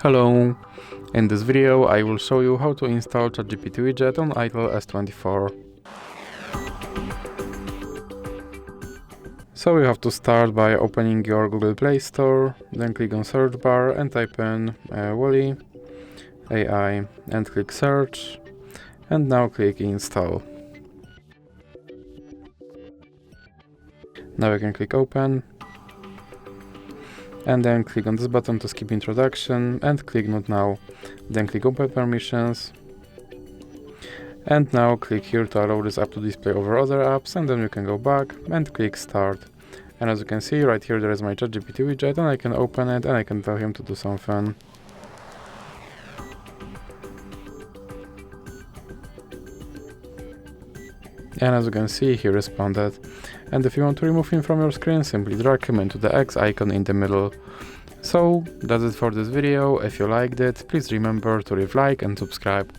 Hello! In this video I will show you how to install ChatGPT widget on Itel S24. So you have to start by opening your Google Play Store, then click on search bar and type in Wally AI and click search, and now click install. Now you can click open, and then click on this button to skip introduction and click not now. Then click open permissions, and now click here to allow this app to display over other apps, and then you can go back and click start. And as you can see right here there is my ChatGPT widget, and I can open it and I can tell him to do something. And as you can see, he responded. And if you want to remove him from your screen, simply drag him into the X icon in the middle. So that's it for this video. If you liked it, please remember to leave a like and subscribe.